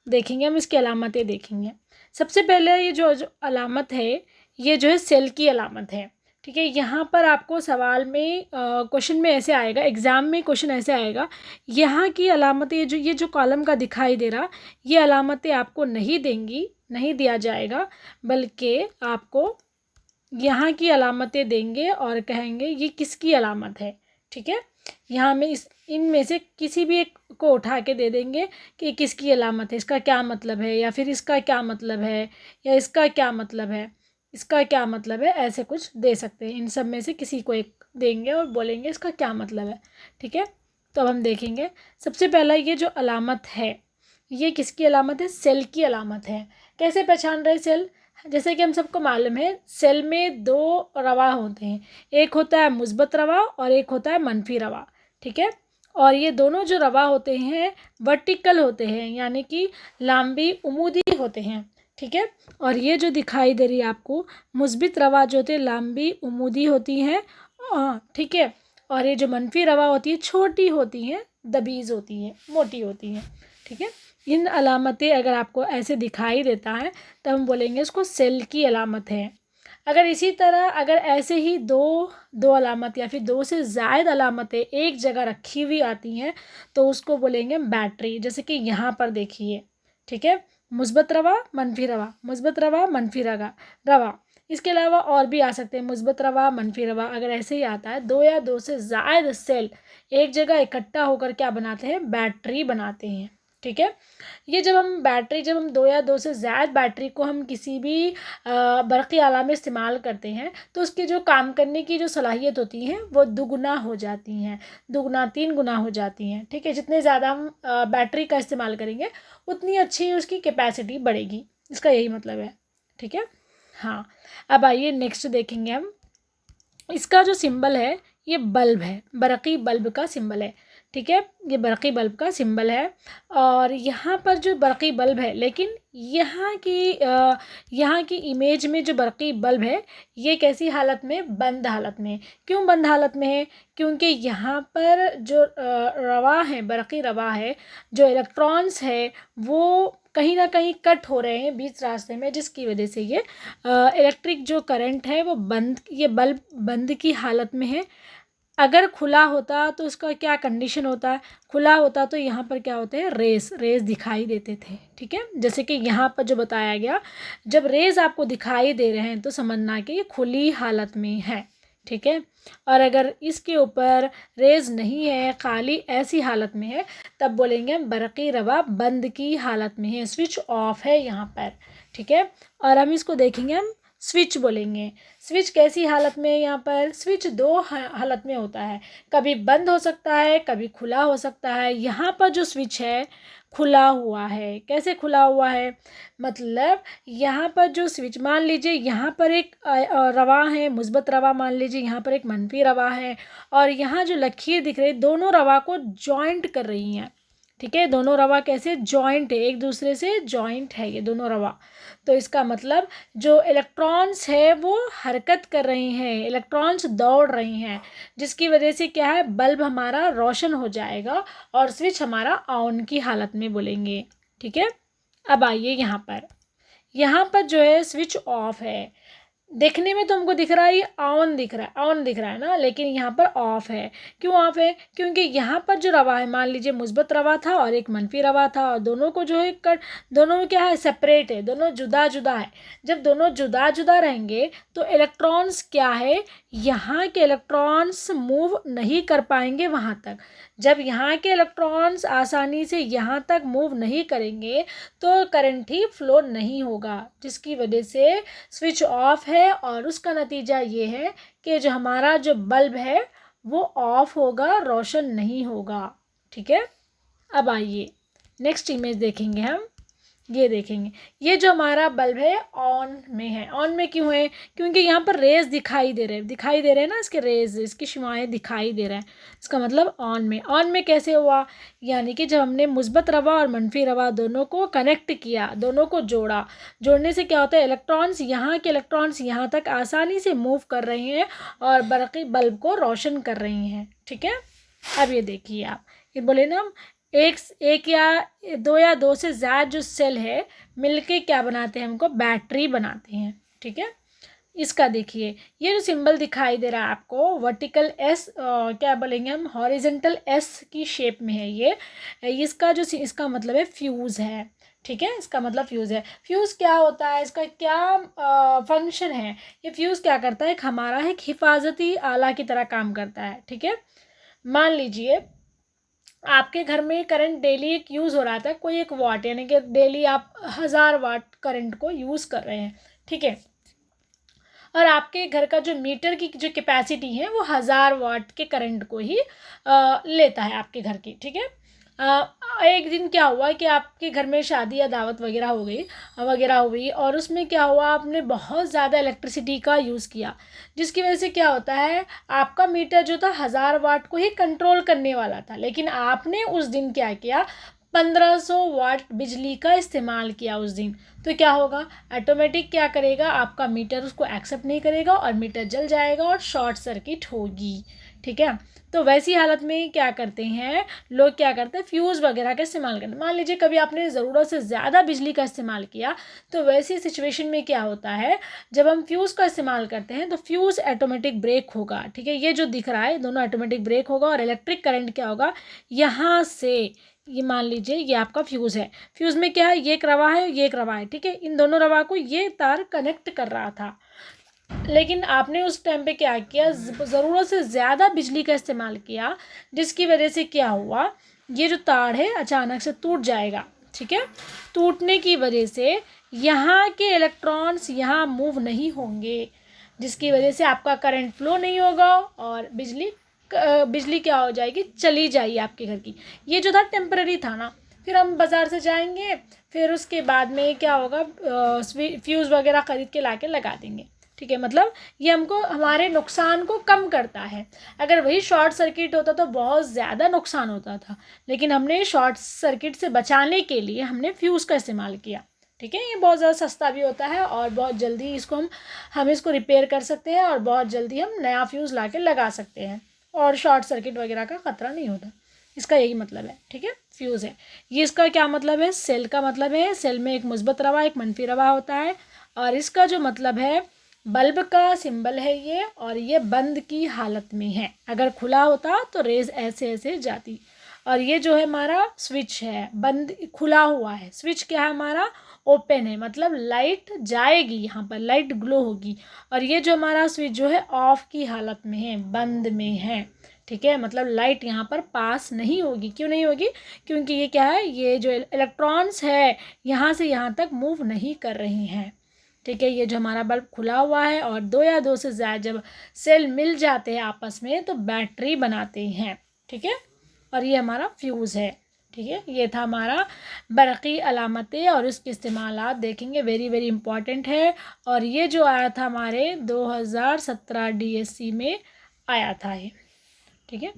देखेंगे हम, इसकी अलामतें देखेंगे। सबसे पहले ये जो अलामत है, ये जो है सेल की अलामत है। ठीक है, यहाँ पर आपको सवाल में क्वेश्चन में ऐसे आएगा, एग्ज़ाम में क्वेश्चन ऐसे आएगा, यहाँ की अलामतें ये जो कॉलम का दिखाई दे रहा, ये अलामतें आपको नहीं देंगी, नहीं दिया जाएगा, बल्कि आपको यहाँ की अलामतें देंगे और कहेंगे ये किसकी अलामत है। ठीक है, यहाँ में इनमें से किसी भी एक को उठा के दे देंगे कि किसकी अलामत है, इसका क्या मतलब है, या फिर इसका क्या मतलब है, या इसका क्या मतलब है, इसका क्या मतलब है, ऐसे कुछ दे सकते हैं। इन सब में से किसी को एक देंगे और बोलेंगे इसका क्या मतलब है। ठीक है, तो अब हम देखेंगे। सबसे पहला ये जो अलामत है, ये किसकी अलामत है? सेल की अलामत है। कैसे पहचान रहे सेल? जैसे कि हम सबको मालूम है, सेल में दो रवा होते हैं, एक होता है मुस्बत रवा और एक होता है मनफी रवा। ठीक है, और ये दोनों जो रवा होते हैं वर्टिकल होते हैं, यानी कि लांबी उमूदी होते हैं। ठीक है, और ये जो दिखाई दे रही है आपको मुस्बित रवा जो होती है लांबी उमूदी होती हैं। ठीक है, और ये जो मनफी रवा होती है छोटी होती हैं, दबीज़ होती हैं, मोटी होती हैं। ठीक है, इन अलामतें अगर आपको ऐसे दिखाई देता है तब हम बोलेंगे इसको सेल की अलामत है। अगर इसी तरह अगर ऐसे ही दो अलामत या फिर दो से ज़्यादा अलामतें एक जगह रखी हुई आती हैं तो उसको बोलेंगे बैटरी। जैसे कि यहाँ पर देखिए, ठीक है, मुस्बत रवा मनफी रवा, मुस्बत रवा मनफी रवा। इसके अलावा और भी आ सकते हैं, मुस्बत रवा मनफी रवा। अगर ऐसे ही आता है, दो या दो से ज़्यादा सेल एक जगह इकट्ठा होकर क्या बनाते हैं? बैटरी बनाते हैं। ठीक है, ये जब हम दो या दो से ज़्यादा बैटरी को हम किसी भी बरक़ी आला में इस्तेमाल करते हैं तो उसकी जो काम करने की जो सलाहियत होती है वो दुगुना हो जाती हैं, दुगुना 3 गुना हो जाती हैं। ठीक है, जितने ज़्यादा हम बैटरी का इस्तेमाल करेंगे उतनी अच्छी उसकी कैपेसिटी बढ़ेगी, इसका यही मतलब है। ठीक है, हाँ, अब आइए नेक्स्ट देखेंगे हम। इसका जो सिंबल है ये बल्ब है, बरक़ी बल्ब का सिंबल है। ठीक है, ये बरक़ी बल्ब का सिंबल है। और यहाँ पर जो बरक़ी बल्ब है, लेकिन यहाँ की इमेज में जो बरक़ी बल्ब है ये कैसी हालत में? बंद हालत में। क्यों बंद हालत में है? क्योंकि यहाँ पर जो रवा है, बरक़ी रवा है, जो इलेक्ट्रॉन्स है वो कहीं ना कहीं कट हो रहे हैं बीच रास्ते में, जिसकी वजह से ये इलेक्ट्रिक जो करंट है वो ये बल्ब बंद की हालत में है। अगर खुला होता तो उसका क्या कंडीशन होता? खुला होता तो यहाँ पर क्या होते हैं? रेस दिखाई देते थे। ठीक है, जैसे कि यहाँ पर जो बताया गया, जब रेस आपको दिखाई दे रहे हैं तो समझना कि ये खुली हालत में है। ठीक है, और अगर इसके ऊपर रेस नहीं है, खाली ऐसी हालत में है, तब बोलेंगे हम बरक़ी रवा बंद की हालत में है, स्विच ऑफ है यहाँ पर। ठीक है, और हम इसको देखेंगे, हम स्विच बोलेंगे। स्विच कैसी हालत में है? यहाँ पर स्विच दो हालत में होता है, कभी बंद हो सकता है, कभी खुला हो सकता है। यहाँ पर जो स्विच है खुला हुआ है। कैसे खुला हुआ है? मतलब यहाँ पर जो स्विच, मान लीजिए यहाँ पर एक रवा है, मुस्बत रवा, मान लीजिए यहाँ पर एक मनफी रवा है, और यहाँ जो लकीर दिख रही है दोनों रवा को जॉइंट कर रही हैं। ठीक है, दोनों रवा कैसे जॉइंट है, एक दूसरे से जॉइंट है ये दोनों रवा। तो इसका मतलब जो इलेक्ट्रॉन्स है वो हरकत कर रही हैं, इलेक्ट्रॉन्स दौड़ रही हैं, जिसकी वजह से क्या है? बल्ब हमारा रोशन हो जाएगा और स्विच हमारा ऑन की हालत में बोलेंगे। ठीक है, अब आइए यहाँ पर जो है स्विच ऑफ है। देखने में तो हमको दिख रहा है ये ऑन दिख रहा है ना, लेकिन यहाँ पर ऑफ है। क्यों ऑफ है? क्योंकि यहाँ पर जो रवा है, मान लीजिए मुस्बत रवा था और एक मनफी रवा था, और दोनों को जो है दोनों में क्या है? सेपरेट है, दोनों जुदा जुदा है। जब दोनों जुदा जुदा रहेंगे तो इलेक्ट्रॉन्स क्या है? यहाँ के इलेक्ट्रॉन्स मूव नहीं कर पाएंगे वहाँ तक। जब यहाँ के इलेक्ट्रॉन्स आसानी से यहाँ तक मूव नहीं करेंगे तो करंट ही फ्लो नहीं होगा, जिसकी वजह से स्विच ऑफ है, और उसका नतीजा ये है कि जो हमारा जो बल्ब है वो ऑफ होगा, रोशन नहीं होगा। ठीक है, अब आइए नेक्स्ट इमेज देखेंगे हम। ये देखेंगे, ये जो हमारा बल्ब है ऑन में है। ऑन में क्यों है? क्योंकि यहाँ पर रेज दिखाई दे रहे हैं ना, इसके रेज, इसकी शुआएं दिखाई दे रहे हैं, इसका मतलब ऑन में कैसे हुआ? यानी कि जब हमने मुस्बत रवा और मनफी रवा दोनों को कनेक्ट किया, दोनों को जोड़ने से क्या होता है? इलेक्ट्रॉन्स, यहाँ के इलेक्ट्रॉन्स यहाँ तक आसानी से मूव कर रहे हैं और बरक़ी बल्ब को रोशन कर रही हैं। ठीक है, अब ये देखिए आप, ये बोले ना एक या दो से ज़्यादा जो सेल है मिलके क्या बनाते हैं, हमको बैटरी बनाते हैं। ठीक है, इसका देखिए ये जो सिंबल दिखाई दे रहा है आपको वर्टिकल एस, क्या बोलेंगे हम, हॉरिजेंटल एस की शेप में है ये। इसका मतलब है फ्यूज़ है। ठीक है, इसका मतलब फ्यूज़ है। फ्यूज़ क्या होता है, इसका क्या फंक्शन है, ये फ्यूज़ क्या करता है, एक हमारा एक हिफाजती आला की तरह काम करता है। ठीक है, मान लीजिए आपके घर में करंट डेली एक यूज़ हो रहा था, कोई एक वाट, यानी कि डेली आप 1000 वाट करंट को यूज़ कर रहे हैं। ठीक है, और आपके घर का जो मीटर की जो कैपेसिटी है वो 1000 वाट के करंट को ही लेता है आपके घर की। ठीक है, एक दिन क्या हुआ कि आपके घर में शादी या दावत वगैरह हुई और उसमें क्या हुआ, आपने बहुत ज़्यादा इलेक्ट्रिसिटी का यूज़ किया, जिसकी वजह से क्या होता है, आपका मीटर जो था 1000 वाट को ही कंट्रोल करने वाला था, लेकिन आपने उस दिन क्या किया, 1500 वाट बिजली का इस्तेमाल किया उस दिन। तो क्या होगा, ऑटोमेटिक क्या करेगा, आपका मीटर उसको एक्सेप्ट नहीं करेगा और मीटर जल जाएगा और शॉर्ट सर्किट होगी। ठीक है, तो वैसी हालत में क्या करते हैं लोग, क्या करते हैं, फ्यूज़ वगैरह का इस्तेमाल करते हैं। मान लीजिए कभी आपने ज़रूरत से ज़्यादा बिजली का इस्तेमाल किया, तो वैसी सिचुएशन में क्या होता है, जब हम फ्यूज़ का इस्तेमाल करते हैं तो फ्यूज़ ऑटोमेटिक ब्रेक होगा। ठीक है, ये जो दिख रहा है दोनों ऑटोमेटिक ब्रेक होगा और इलेक्ट्रिक करंट क्या होगा, यहाँ से, ये मान लीजिए ये आपका फ्यूज़ है, फ्यूज़ में क्या है, ये एक रवा है, ये एक रवा है। ठीक है, इन दोनों रवा को ये तार कनेक्ट कर रहा था, लेकिन आपने उस टाइम पे क्या किया, ज़रूरत से ज़्यादा बिजली का इस्तेमाल किया, जिसकी वजह से क्या हुआ, ये जो तार है अचानक से टूट जाएगा। ठीक है, टूटने की वजह से यहाँ के इलेक्ट्रॉन्स यहाँ मूव नहीं होंगे, जिसकी वजह से आपका करंट फ्लो नहीं होगा और बिजली क्या हो जाएगी, चली जाएगी आपके घर की। ये जो था टेम्पररी था ना, फिर हम बाज़ार से जाएंगे, फिर उसके बाद में क्या होगा, फ्यूज़ वगैरह ख़रीद के ला के लगा देंगे। ठीक है, मतलब ये हमको हमारे नुकसान को कम करता है। अगर वही शॉर्ट सर्किट होता तो बहुत ज़्यादा नुकसान होता था, लेकिन हमने शॉर्ट सर्किट से बचाने के लिए हमने फ्यूज़ का इस्तेमाल किया। ठीक है, ये बहुत ज़्यादा सस्ता भी होता है और बहुत जल्दी हम इसको रिपेयर कर सकते हैं और बहुत जल्दी हम नया फ्यूज़ ला के लगा सकते हैं और शॉर्ट सर्किट वगैरह का ख़तरा नहीं होता। इसका यही मतलब है। ठीक है, फ्यूज़ है ये, इसका क्या मतलब है, सेल का मतलब है, सेल में एक मुस्बत रवा एक मनफी रवा होता है, और इसका जो मतलब है, बल्ब का सिंबल है ये, और ये बंद की हालत में है। अगर खुला होता तो रेज ऐसे ऐसे जाती, और ये जो है हमारा स्विच है, बंद खुला हुआ है, स्विच क्या है हमारा, ओपन है, मतलब लाइट जाएगी, यहाँ पर लाइट ग्लो होगी, और ये जो हमारा स्विच जो है ऑफ की हालत में है, बंद में है। ठीक है, मतलब लाइट यहाँ पर पास नहीं होगी। क्यों नहीं होगी, क्योंकि ये क्या है, ये जो इलेक्ट्रॉन्स है यहाँ से यहाँ तक मूव नहीं कर रही हैं। ठीक है, ये जो हमारा बल्ब खुला हुआ है और दो से ज़्यादा जब सेल मिल जाते हैं आपस में तो बैटरी बनाते हैं। ठीक है, और ये हमारा फ्यूज़ है। ठीक है, ये था हमारा बरक़ी अलामतें और इसके इस्तेमालात देखेंगे, वेरी वेरी इंपॉर्टेंट है। और ये जो आया था हमारे 2017 DSC में आया था ये। ठीक है।